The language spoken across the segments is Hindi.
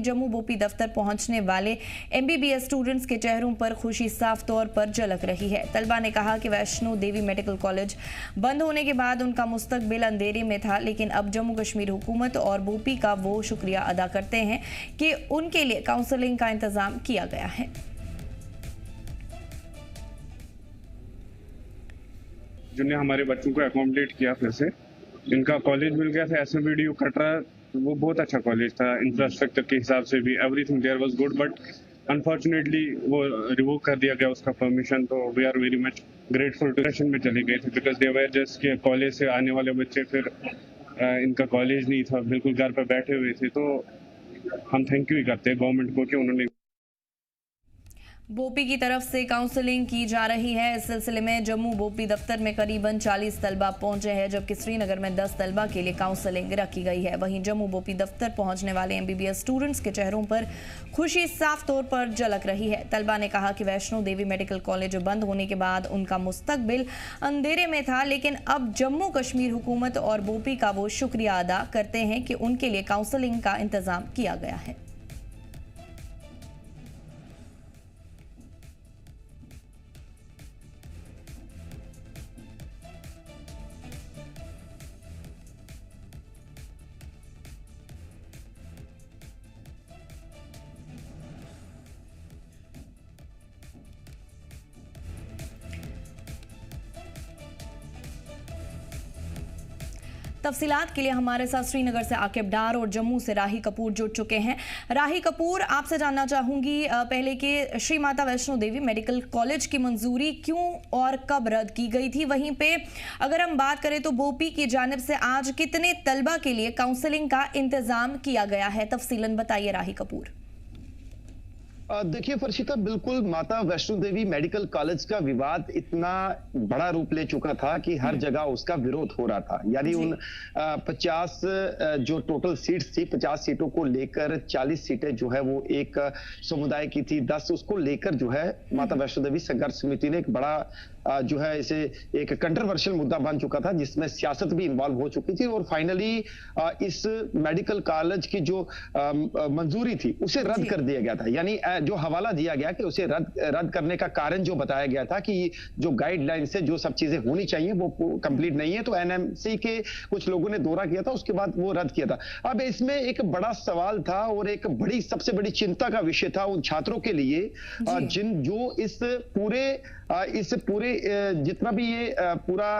जम्मू बोपी दफ्तर पहुंचने वाले एमबीबीएस स्टूडेंट्स के चेहरों पर खुशी साफ तौर पर झलक रही है। तलबा ने कहा कि वैष्णो देवी मेडिकल कॉलेज बंद होने के बाद उनका मुस्तकबिल अंधेरे में था, लेकिन अब जम्मू कश्मीर हुकूमत और बोपी का वो शुक्रिया अदा करते हैं कि उनके लिए काउंसलिंग का इंतजाम किया गया है। जिन्हें हमारे बच्चों को अकोमोडेट किया, फिर से इनका कॉलेज मिल गया था SMBDU कटरा। वो बहुत अच्छा कॉलेज था, इंफ्रास्ट्रक्चर के हिसाब से भी everything there was good, but unfortunately वो रिवोक कर दिया गया उसका परमिशन। तो we are very much grateful. Depression में चले गए थे बिकॉज दे वर जस्ट के कॉलेज से आने वाले बच्चे, फिर इनका कॉलेज नहीं था, बिल्कुल घर पर बैठे हुए थे। तो हम थैंक यू ही करते हैं गवर्नमेंट को कि उन्होंने बोपी की तरफ से काउंसलिंग की जा रही है। इस सिलसिले में जम्मू बोपी दफ्तर में करीबन 40 तलबा पहुंचे हैं, जबकि श्रीनगर में 10 तलबा के लिए काउंसलिंग रखी गई है। वहीं जम्मू बोपी दफ्तर पहुंचने वाले एमबीबीएस स्टूडेंट्स के चेहरों पर खुशी साफ तौर पर झलक रही है। तलबा ने कहा कि वैष्णो देवी मेडिकल कॉलेज बंद होने के बाद उनका मुस्तकबिल अंधेरे में था, लेकिन अब जम्मू कश्मीर हुकूमत और बोपी का वो शुक्रिया अदा करते हैं कि उनके लिए काउंसलिंग का इंतजाम किया गया है। तफसीलात के लिए हमारे साथ श्रीनगर से आकिब डार और जम्मू से राही कपूर जुड़ चुके हैं। राही कपूर, आपसे जानना चाहूंगी पहले कि श्री माता वैष्णो देवी मेडिकल कॉलेज की मंजूरी क्यों और कब रद्द की गई थी? वहीं पे अगर हम बात करें तो बोपी की जानिब से आज कितने तलबा के लिए काउंसलिंग का इंतजाम किया गया है? तफसीलन बताइए राही कपूर। देखिए फर्शिता, बिल्कुल माता वैष्णो देवी मेडिकल कॉलेज का विवाद इतना बड़ा रूप ले चुका था कि हर जगह उसका विरोध हो रहा था। यानी उन 50 जो टोटल सीट्स थी, 50 सीटों को लेकर 40 सीटें जो है वो एक समुदाय की थी, 10 उसको लेकर जो है माता वैष्णो देवी संघर्ष समिति ने एक बड़ा जो है इसे एक कंट्रोवर्शियल मुद्दा बन चुका था, जिसमें सियासत भी इन्वॉल्व हो चुकी थी। और फाइनली इस मेडिकल कॉलेज की जो मंजूरी थी उसे रद्द कर दिया गया था। यानी जो हवाला दिया गया कि उसे रद्द करने का कारण जो बताया गया था कि जो गाइडलाइन से जो सब चीजें होनी चाहिए वो कंप्लीट नहीं है। तो NMC के कुछ लोगों ने दौरा किया था, उसके बाद वो रद्द किया था। अब इसमें एक बड़ा सवाल था और एक बड़ी सबसे बड़ी चिंता का विषय था उन छात्रों के लिए जो इस पूरे जितना भी ये पूरा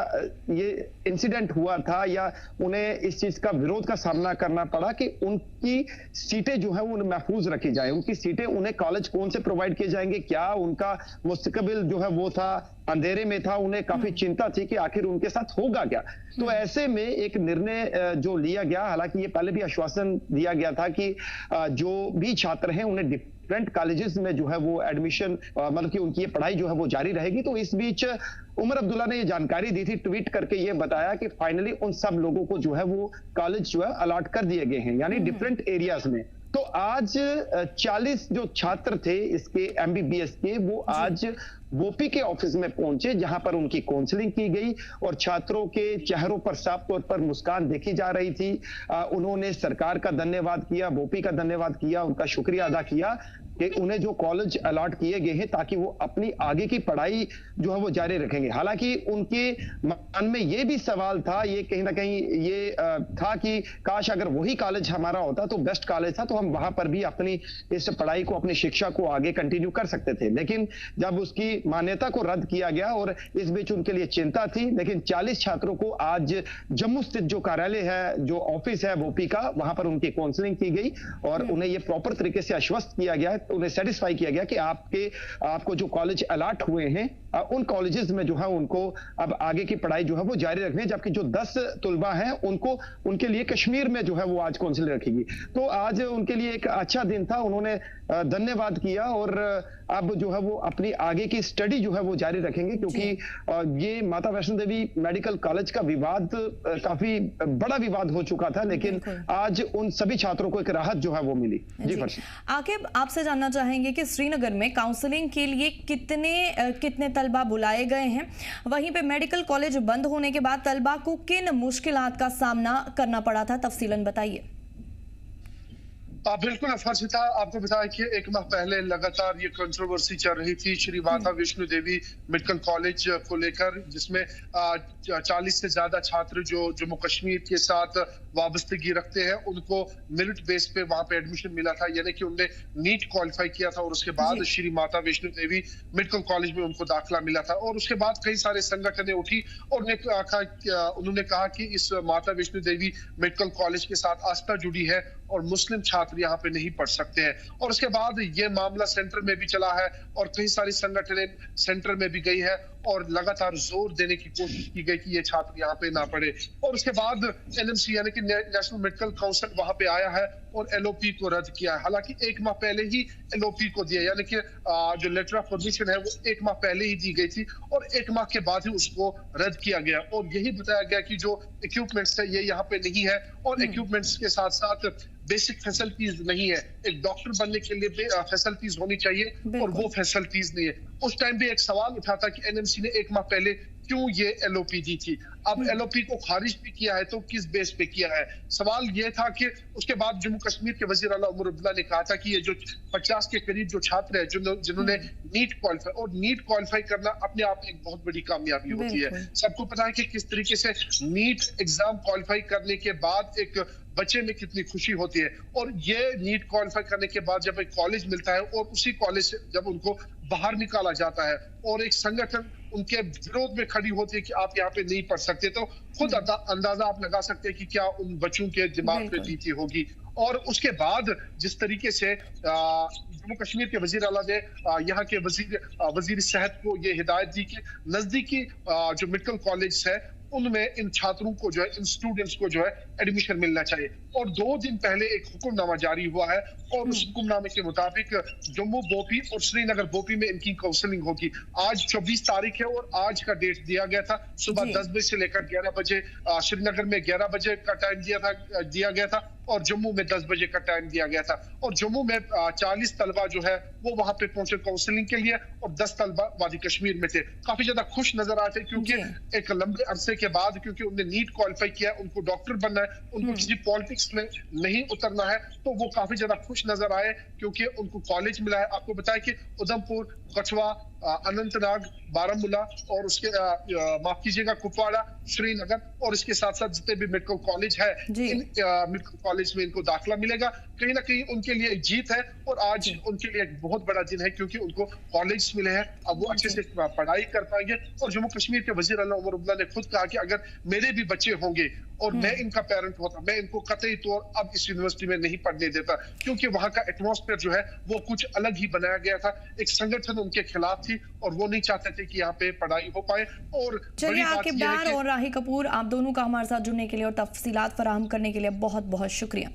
ये इंसिडेंट हुआ था या उन्हें इस चीज का विरोध का सामना करना पड़ा कि उनकी सीटें जो है वो महफूज रखी जाए। उनकी सीटें उन्हें कॉलेज कौन से प्रोवाइड किए जाएंगे, क्या उनका मुस्तकबिल जो है वो था अंधेरे में था, उन्हें काफी चिंता थी कि आखिर उनके साथ होगा क्या। तो ऐसे में एक निर्णय जो लिया गया, हालांकि ये पहले भी आश्वासन दिया गया था कि जो भी छात्र हैं उन्हें डिफरेंट कॉलेजेस में जो है वो एडमिशन मतलब कि उनकी ये पढ़ाई जो है वो जारी रहेगी। तो इस बीच उमर अब्दुल्ला ने ये जानकारी दी थी, ट्वीट करके ये बताया कि फाइनली उन सब लोगों को जो है वो कॉलेज जो है अलॉट कर दिए गए हैं, यानी डिफरेंट एरियाज में। तो आज 40 जो छात्र थे इसके MBBS के, वो आज बोपी के ऑफिस में पहुंचे, जहां पर उनकी काउंसलिंग की गई और छात्रों के चेहरों पर साफ तौर पर मुस्कान देखी जा रही थी। उन्होंने सरकार का धन्यवाद किया, बोपी का धन्यवाद किया, उनका शुक्रिया अदा किया कि उन्हें जो कॉलेज अलॉट किए गए हैं ताकि वो अपनी आगे की पढ़ाई जो है वो जारी रखेंगे। हालांकि उनके मन में ये भी सवाल था, ये कहीं ना कहीं ये था कि काश अगर वही कॉलेज हमारा होता तो बेस्ट कॉलेज था, तो हम वहां पर भी अपनी इस पढ़ाई को, अपनी शिक्षा को आगे कंटिन्यू कर सकते थे। लेकिन जब उसकी मान्यता को रद्द किया गया और इस बीच उनके लिए चिंता थी, लेकिन 40 छात्रों को आज जम्मू स्थित जो कार्यालय है, जो ऑफिस है बोपी का, वहां पर उनकी काउंसलिंग की गई और उन्हें यह प्रॉपर तरीके से आश्वस्त किया गया, उन्हें सेटिस्फाई किया गया कि आपको जो कॉलेज अलॉट हुए हैं उन कॉलेजेस में जो है उनको अब आगे की पढ़ाई जो है वो जारी रखनी है। जबकि जो 10 तुलबा हैं उनके लिए कश्मीर में जो है वो आज काउंसिलिंग रखेगी। तो आज उनके लिए एक अच्छा दिन था, उन्होंने धन्यवाद किया और अब जो है वो अपनी आगे की स्टडी जो है वो जारी रखेंगे, क्योंकि ये माता वैष्णो देवी मेडिकल कॉलेज का विवाद काफी बड़ा विवाद हो चुका था, लेकिन आज उन सभी छात्रों को एक राहत जो है वो मिली। जी फर्शी, आकिब आपसे जानना चाहेंगे कि श्रीनगर में काउंसलिंग के लिए कितने तलबा बुलाए गए हैं? वहीं पे मेडिकल कॉलेज बंद होने के बाद तलबा को किन मुश्किलात का सामना करना पड़ा था? तफसीलन बताइए। बिल्कुल अफरशिता, आपको बताया कि एक माह पहले लगातार ये कंट्रोवर्सी चल रही थी श्री माता वैष्णो देवी मेडिकल कॉलेज को लेकर, जिसमें 40 से ज्यादा छात्र जो जम्मू कश्मीर के साथ वाबस्तगी रखते हैं उनको मेरिट बेस पे वहां पे एडमिशन मिला था, यानी कि उनने नीट क्वालिफाई किया था और उसके बाद श्री माता वैष्णो देवी मेडिकल कॉलेज में उनको दाखिला मिला था। और उसके बाद कई सारे संगठनें उठी और उन्होंने कहा कि इस माता वैष्णो देवी मेडिकल कॉलेज के साथ आस्था जुड़ी है और मुस्लिम छात्र यहाँ पे नहीं पढ़ सकते हैं। और उसके बाद ये मामला सेंटर में भी चला है और कई सारी संगठनें सेंटर में भी गई है और लगातार जोर देने की कोशिश की गई कि ये छात्र यहाँ पे ना पढ़े। और उसके बाद एनएमसी यानी कि नेशनल मेडिकल काउंसिल वहां पे आया है और एलओपी को रद्द किया है। हालांकि एक माह पहले ही एलओपी को दिया, यानी कि जो लेटर ऑफ परमिशन है वो एक माह पहले ही दी गई थी और एक माह के बाद ही उसको रद्द किया गया और यही बताया गया कि जो इक्विपमेंट्स है ये यहाँ पे नहीं है और इक्विपमेंट्स के साथ साथ बेसिक फैसिलिटीज नहीं है। एक डॉक्टर बनने के लिए फैसिलिटीज होनी चाहिए और वो फैसिलिटीज नहीं है। उस टाइम भी एक सवाल उठा था कि एनएमसी ने एक माह पहले क्यों ये एलओपी दी थी। अब एलओपी को खारिज भी किया है तो किस बेस पे किया है। सवाल ये था कि उसके बाद जम्मू कश्मीर के वजीर आला उमर अब्दुल्ला ने कहा था कि ये जो 50 के करीब जो छात्र है जिन्होंने नीट क्वालिफाई, और नीट क्वालिफाई करना अपने आप एक बहुत बड़ी कामयाबी होती है। सबको पता है कि किस तरीके से नीट एग्जाम क्वालिफाई करने के बाद एक बच्चे में कितनी खुशी होती है। और ये नीट क्वालिफाई करने के बाद जब एक कॉलेज मिलता है और उसी कॉलेज से जब उनको बाहर निकाला जाता है और एक संगठन उनके विरोध में खड़ी होती है कि आप यहाँ पे नहीं पढ़ सकते, तो खुद अंदाजा आप लगा सकते हैं कि क्या उन बच्चों के दिमाग पे बीती होगी। और उसके बाद जिस तरीके से जम्मू कश्मीर के वजीर आला ने यहाँ के वजीर सेहत को ये हिदायत दी कि नजदीकी जो मेडिकल कॉलेज है उनमें इन छात्रों को जो है, इन स्टूडेंट्स को जो है एडमिशन मिलना चाहिए। और 2 दिन पहले एक हुक्मनामा जारी हुआ है और उस हुक्मनामे के मुताबिक जम्मू बोपी और श्रीनगर बोपी में इनकी काउंसलिंग होगी। आज 24 तारीख है और आज का डेट दिया गया था सुबह 10 बजे से लेकर 11 बजे। श्रीनगर में 11 बजे का टाइम दिया गया था और जम्मू में 10 बजे का टाइम दिया गया था। और जम्मू में 40 तलबा जो है वो वहां पे पहुंचे काउंसलिंग के लिए और 10 तलबा वादी कश्मीर में थे। काफी ज्यादा खुश नजर आए थे क्योंकि एक लंबे अरसे के बाद, क्योंकि उन्होंने नीट क्वालिफाई किया, उनको डॉक्टर बनना है, उनको किसी पॉलिटिक्स में नहीं उतरना है, तो वो काफी ज्यादा खुश नजर आए क्योंकि उनको कॉलेज मिला है। आपको बताया कि उधमपुर, कठुआ, अनंतनाग, बारामूला और उसके माफ कीजिएगा कुपवाड़ा, श्रीनगर और इसके साथ साथ जितने भी मेडिकल कॉलेज है, इन मेडिकल कॉलेज में इनको दाखिला मिलेगा। कहीं ना कहीं उनके लिए एक जीत है और आज उनके लिए एक बहुत बड़ा दिन है क्योंकि उनको कॉलेज मिले हैं, अब वो अच्छे से पढ़ाई कर पाएंगे। और जम्मू कश्मीर के वजीर आला उमर अब्दुल्ला ने खुद कहा कि अगर मेरे भी बच्चे होंगे और मैं इनका पेरेंट होता, मैं इनको कतई तौर अब इस यूनिवर्सिटी में नहीं पढ़ने देता क्योंकि वहां का एटमॉस्फेयर जो है वो कुछ अलग ही बनाया गया था। एक संगठन उनके खिलाफ थी और वो नहीं चाहते थे कि यहाँ पे पढ़ाई हो पाए। और चलिए, आकिब डार और राही कपूर, आप दोनों का हमारे साथ जुड़ने के लिए और तफसीलात फराहम करने के लिए बहुत बहुत शुक्रिया।